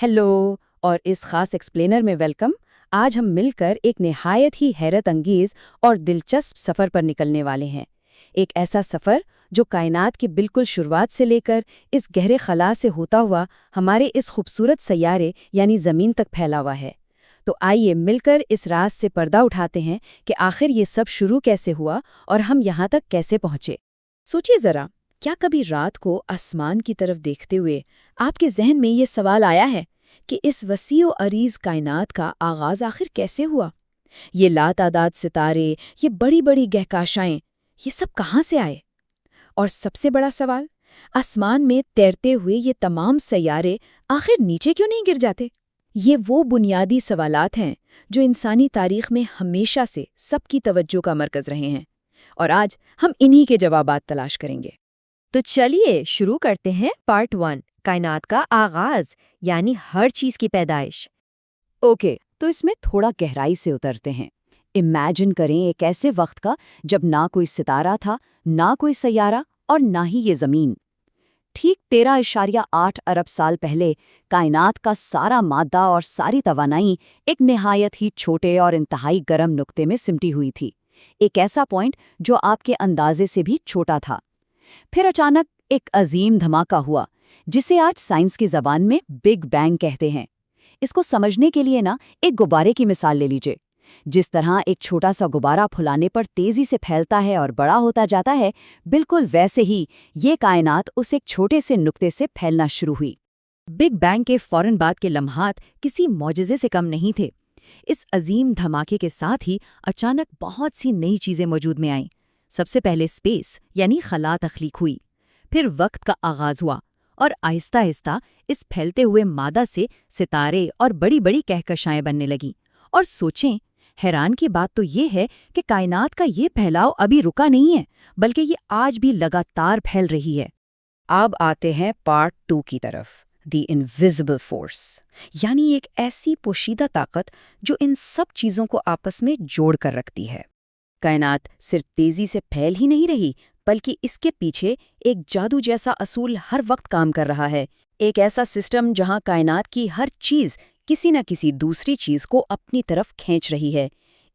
Hello और इस खास एक्सप्लेनर में वेलकम। आज हम मिलकर एक निहायत ही हैरत अंगेज और दिलचस्प सफ़र पर निकलने वाले हैं। एक ऐसा सफ़र जो कायनात की बिल्कुल शुरुआत से लेकर इस गहरे खला से होता हुआ हमारे इस खूबसूरत सैयारे यानी ज़मीन तक फैला हुआ है। तो आइए मिलकर इस राज से पर्दा उठाते हैं कि आखिर ये सब शुरू कैसे हुआ और हम यहाँ तक कैसे पहुँचे। सोचिए जरा, क्या कभी रात को आसमान की तरफ देखते हुए आपके जहन में ये सवाल आया है कि इस वसीओ अरीज कायनात का आगाज आखिर कैसे हुआ? ये लातादाद सितारे, ये बड़ी बड़ी गहकाशाएं, ये सब कहाँ से आए? और सबसे बड़ा सवाल, आसमान में तैरते हुए ये तमाम सैयारे आखिर नीचे क्यों नहीं गिर जाते? ये वो बुनियादी सवालात हैं जो इंसानी तारीख में हमेशा से सबकी तवज्जो का मरकज रहे हैं, और आज हम इन्हीं के जवाबात तलाश करेंगे। तो चलिए शुरू करते हैं पार्ट 1, कायनात का आगाज यानी हर चीज की पैदाइश। ओके, तो इसमें थोड़ा गहराई से उतरते हैं। इमेजिन करें एक ऐसे वक्त का जब ना कोई सितारा था, ना कोई सैयारा और ना ही ये ज़मीन। ठीक 13.8 अरब साल पहले कायनात का सारा मादा और सारी तवानाई एक निहायत ही छोटे और इंतहाई गर्म नुक्ते में सिमटी हुई थी। एक ऐसा पॉइंट जो आपके अंदाजे से भी छोटा था। फिर अचानक एक अजीम धमाका हुआ, जिसे आज साइंस की ज़बान में बिग बैंग कहते हैं। इसको समझने के लिए एक गुब्बारे की मिसाल ले लीजिए। जिस तरह एक छोटा सा गुब्बारा फुलाने पर तेजी से फैलता है और बड़ा होता जाता है, बिल्कुल वैसे ही ये कायनात उस एक छोटे से नुक्ते से फैलना शुरू हुई। बिग बैंग के फौरन बाद के लम्हात किसी मौजज़े से कम नहीं थे। इस अजीम धमाके के साथ ही अचानक बहुत सी नई चीज़ें वजूद में आईं। सबसे पहले स्पेस यानी खला तख्लीक हुई, फिर वक्त का आगाज़ हुआ और आहिस्ता आहिस्ता इस फैलते हुए मादा से सितारे और बड़ी बड़ी कहकशाएं बनने लगीं। और सोचें, हैरान की बात तो ये है कि कायनात का ये फैलाव अभी रुका नहीं है, बल्कि ये आज भी लगातार फैल रही है। अब आते हैं पार्ट 2 की तरफ, द इनविजिबल फोर्स, यानी एक ऐसी पोशीदा ताकत जो इन सब चीज़ों को आपस में जोड़ कर रखती है। कायनात सिर्फ तेजी से फैल ही नहीं रही, बल्कि इसके पीछे एक जादू जैसा असूल हर वक्त काम कर रहा है। एक ऐसा सिस्टम जहां कायनात की हर चीज किसी न किसी दूसरी चीज को अपनी तरफ खींच रही है।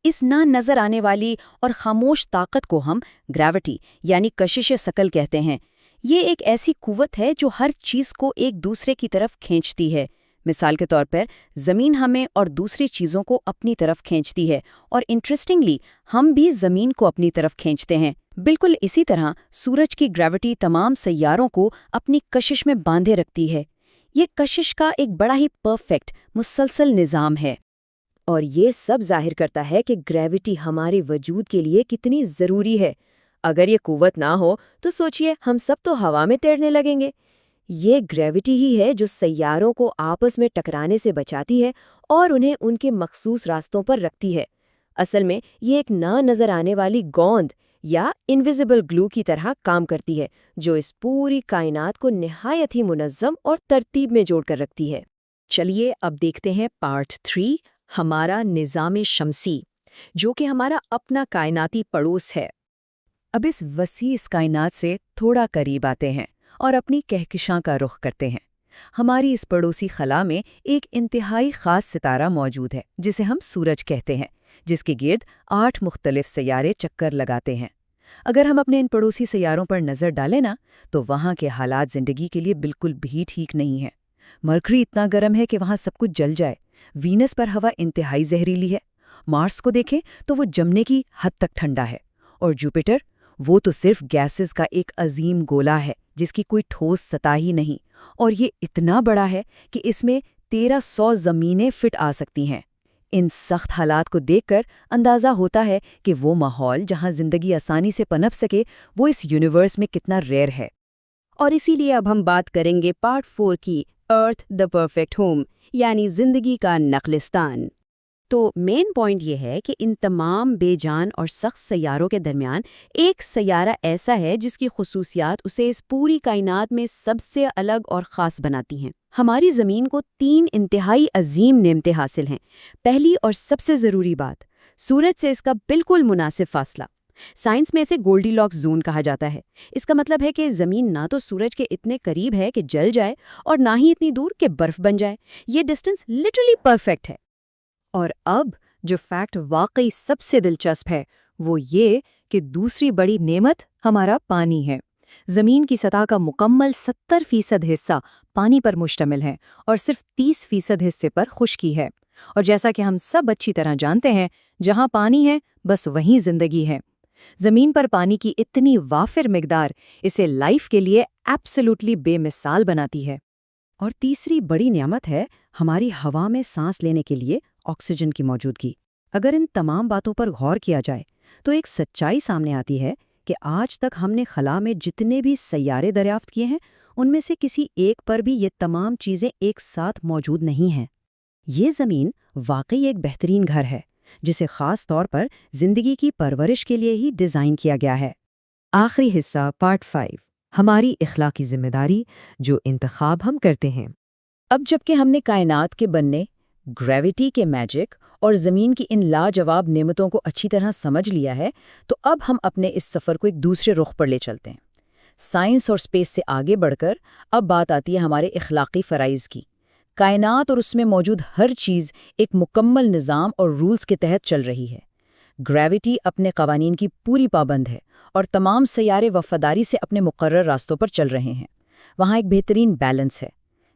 इस ना नजर आने वाली और खामोश ताकत को हम ग्रेविटी यानी कशिश शकल कहते हैं। ये एक ऐसी कुव्वत है जो हर चीज को एक दूसरे की तरफ खींचती है। मिसाल के तौर पर ज़मीन हमें और दूसरी चीज़ों को अपनी तरफ खींचती है, और इंटरेस्टिंगली हम भी ज़मीन को अपनी तरफ खींचते हैं। बिल्कुल इसी तरह सूरज की ग्रेविटी तमाम सैयारों को अपनी कशिश में बांधे रखती है। ये कशिश का एक बड़ा ही परफेक्ट मुसलसल निज़ाम है, और ये सब जाहिर करता है कि ग्रेविटी हमारे वजूद के लिए कितनी ज़रूरी है। अगर ये कुव्वत ना हो तो सोचिए, हम सब तो हवा में तैरने लगेंगे। ये ग्रेविटी ही है जो सैयारों को आपस में टकराने से बचाती है और उन्हें उनके मखसूस रास्तों पर रखती है। असल में ये एक ना नज़र आने वाली गोंद या इनविजिबल ग्लू की तरह काम करती है, जो इस पूरी कायनात को निहायत ही मुनज़्ज़म और तरतीब में जोड़कर रखती है। चलिए अब देखते हैं पार्ट 3, हमारा निज़ाम शमसी, जो कि हमारा अपना कायनाती पड़ोस है। अब इस वसी इस कायनात से थोड़ा करीब आते हैं और अपनी कहकशां का रुख करते हैं। हमारी इस पड़ोसी खला में एक इंतहाई ख़ास सितारा मौजूद है, जिसे हम सूरज कहते हैं, जिसके गिर्द 8 मुख्तलिफ सैयारे चक्कर लगाते हैं। अगर हम अपने इन पड़ोसी सैयारों पर नज़र डालें तो वहाँ के हालात ज़िंदगी के लिए बिल्कुल भी ठीक नहीं हैं। मरकरी इतना गर्म है कि वहाँ सब कुछ जल जाए। वीनस पर हवा इंतहाई जहरीली है। मार्स को देखें तो वो जमने की हद तक ठंडा है। और जुपिटर, वो तो सिर्फ गैसेस का एक अजीम गोला है, जिसकी कोई ठोस सतह ही नहीं, और ये इतना बड़ा है कि इसमें 1300 ज़मीनें फिट आ सकती हैं। इन सख्त हालात को देखकर अंदाज़ा होता है कि वो माहौल जहाँ ज़िंदगी आसानी से पनप सके, वो इस यूनिवर्स में कितना रेयर है। और इसीलिए अब हम बात करेंगे पार्ट 4 की, अर्थ द परफेक्ट होम, यानी ज़िंदगी का नखलिस्तान। तो मेन पॉइंट ये है कि इन तमाम बेजान और सख्त सैयारों के दरमियान एक सैयारा ऐसा है जिसकी खुसूसियात उसे इस पूरी कायनात में सबसे अलग और ख़ास बनाती हैं। हमारी ज़मीन को 3 इंतहाई अजीम नेमतें हासिल हैं। पहली और सबसे ज़रूरी बात, सूरज से इसका बिल्कुल मुनासिब फासला। سائنس میں اسے گولڈی لاکس زون کہا جاتا ہے۔ اس کا مطلب ہے کہ زمین نہ تو سورج کے اتنے قریب ہے کہ جل جائے اور نہ ہی اتنی دور کہ برف بن جائے۔ یہ ڈسٹنس لٹرلی پرفیکٹ ہے۔ اور اب جو فیکٹ واقعی سب سے دلچسپ ہے وہ یہ کہ دوسری بڑی نعمت ہمارا پانی ہے۔ زمین کی سطح کا مکمل 70% حصہ پانی پر مشتمل ہے اور صرف 30% حصے پر خشکی ہے۔ اور جیسا کہ ہم سب اچھی طرح جانتے ہیں، جہاں پانی ہے بس وہیں زندگی ہے۔ زمین پر پانی کی اتنی وافر مقدار اسے لائف کے لیے ایبسولوٹلی بے مثال بناتی ہے۔ اور تیسری بڑی نعمت ہے ہماری ہوا میں سانس لینے کے لیے آکسیجن کی موجودگی۔ اگر ان تمام باتوں پر غور کیا جائے تو ایک سچائی سامنے آتی ہے کہ آج تک ہم نے خلا میں جتنے بھی سیارے دریافت کیے ہیں ان میں سے کسی ایک پر بھی یہ تمام چیزیں ایک ساتھ موجود نہیں ہیں۔ یہ زمین واقعی ایک بہترین گھر ہے جسے خاص طور پر زندگی کی پرورش کے لیے ہی ڈیزائن کیا گیا ہے۔ آخری حصہ پارٹ 5، ہماری اخلاقی ذمہ داری جو انتخاب ہم کرتے ہیں۔ اب جب کہ ہم نے کائنات کے بننے، گریوٹی کے میجک اور زمین کی ان لاجواب نعمتوں کو اچھی طرح سمجھ لیا ہے، تو اب ہم اپنے اس سفر کو ایک دوسرے رخ پر لے چلتے ہیں۔ سائنس اور اسپیس سے آگے بڑھ کر اب بات آتی ہے ہمارے اخلاقی فرائض کی۔ کائنات اور اس میں موجود ہر چیز ایک مکمل نظام اور رولز کے تحت چل رہی ہے۔ گریوٹی اپنے قوانین کی پوری پابند ہے اور تمام سیارے وفاداری سے اپنے مقرر راستوں پر چل رہے ہیں۔ وہاں ایک بہترین بیلنس ہے۔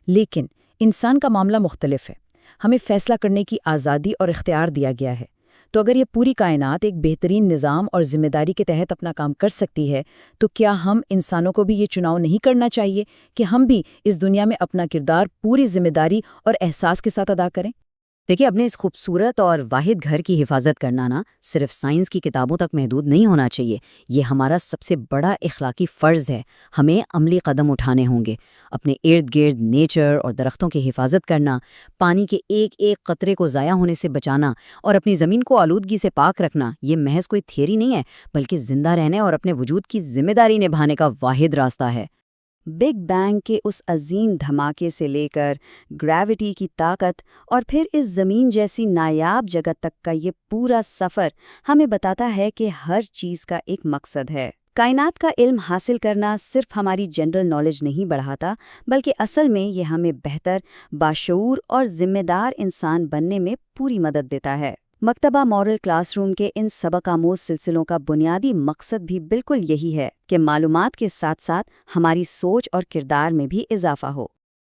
لیکن انسان کا معاملہ مختلف ہے۔ ہمیں فیصلہ کرنے کی آزادی اور اختیار دیا گیا ہے۔ تو اگر یہ پوری کائنات ایک بہترین نظام اور ذمہ داری کے تحت اپنا کام کر سکتی ہے، تو کیا ہم انسانوں کو بھی یہ چناؤ نہیں کرنا چاہیے کہ ہم بھی اس دنیا میں اپنا کردار پوری ذمہ داری اور احساس کے ساتھ ادا کریں؟ دیکھیے، اپنے اس خوبصورت اور واحد گھر کی حفاظت کرنا نا صرف سائنس کی کتابوں تک محدود نہیں ہونا چاہیے۔ یہ ہمارا سب سے بڑا اخلاقی فرض ہے۔ ہمیں عملی قدم اٹھانے ہوں گے۔ اپنے ارد گرد نیچر اور درختوں کی حفاظت کرنا، پانی کے ایک ایک قطرے کو ضائع ہونے سے بچانا اور اپنی زمین کو آلودگی سے پاک رکھنا، یہ محض کوئی تھیوری نہیں ہے، بلکہ زندہ رہنے اور اپنے وجود کی ذمہ داری نبھانے کا واحد راستہ ہے۔ بگ بینگ کے اس عظیم دھماکے سے لے کر گریوٹی کی طاقت اور پھر اس زمین جیسی نایاب جگہ تک کا یہ پورا سفر ہمیں بتاتا ہے کہ ہر چیز کا ایک مقصد ہے۔ کائنات کا علم حاصل کرنا صرف ہماری جنرل نالج نہیں بڑھاتا، بلکہ اصل میں یہ ہمیں بہتر، باشعور اور ذمہ دار انسان بننے میں پوری مدد دیتا ہے۔ مکتبہ مورل کلاس روم کے ان سبق آموز سلسلوں کا بنیادی مقصد بھی بالکل یہی ہے کہ معلومات کے ساتھ ساتھ ہماری سوچ اور کردار میں بھی اضافہ ہو۔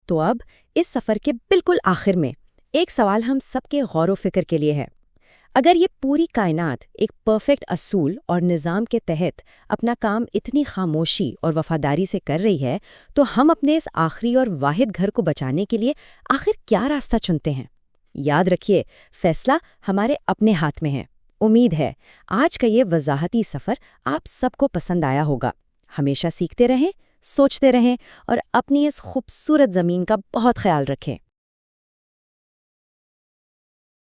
تو اب اس سفر کے بالکل آخر میں ایک سوال ہم سب کے غور و فکر کے لیے ہے۔ اگر یہ پوری کائنات ایک پرفیکٹ اصول اور نظام کے تحت اپنا کام اتنی خاموشی اور وفاداری سے کر رہی ہے، تو ہم اپنے اس آخری اور واحد گھر کو بچانے کے لیے آخر کیا راستہ چنتے ہیں؟ یاد رکھیے، فیصلہ ہمارے اپنے ہاتھ میں ہے۔ امید ہے آج کا یہ وضاحتی سفر آپ سب کو پسند آیا ہوگا۔ ہمیشہ سیکھتے رہیں، سوچتے رہیں اور اپنی اس خوبصورت زمین کا بہت خیال رکھیں۔